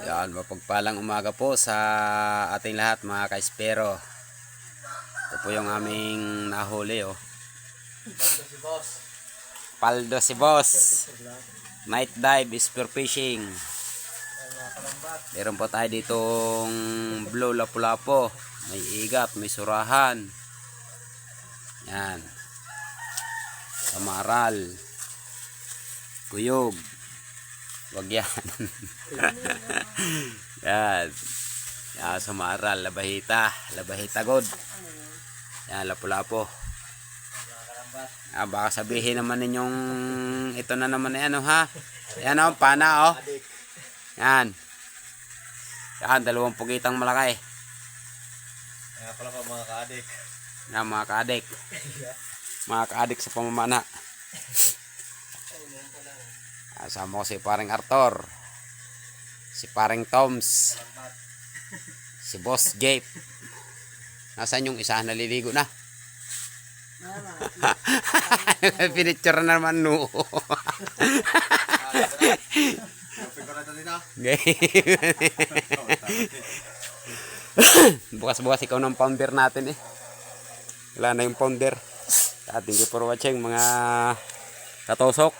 Yan, mapagpalang umaga po sa ating lahat mga ka-espero. Ito po yung aming nahuli, oh. Paldo si boss. Night dive, spear fishing. Meron po tayo ditong blue lapu-lapu. May igat, may surahan. Yan. Samaral. Kuyog. Wag yan. Yan. Yan, samaral, labahita. Labahita god. Yan, lapu-lapu. Baka sabihin naman ninyong ito na naman na ano ha. Yan o, pana o. Yan. Yan, dalawang pugitang malaki. Kaya pala pa mga kaadik. Yan, mga kaadik. Mga kaadik sa pamamana. Kasama ko si paring Arthur. Si paring Toms. Si Boss Gape. Nasaan yung isa? Naliligo na. Pinicture na naman no. Bukas-bukas ikaw ng pounder natin eh. Wala na yung pounder. Ating for watching mga katosok.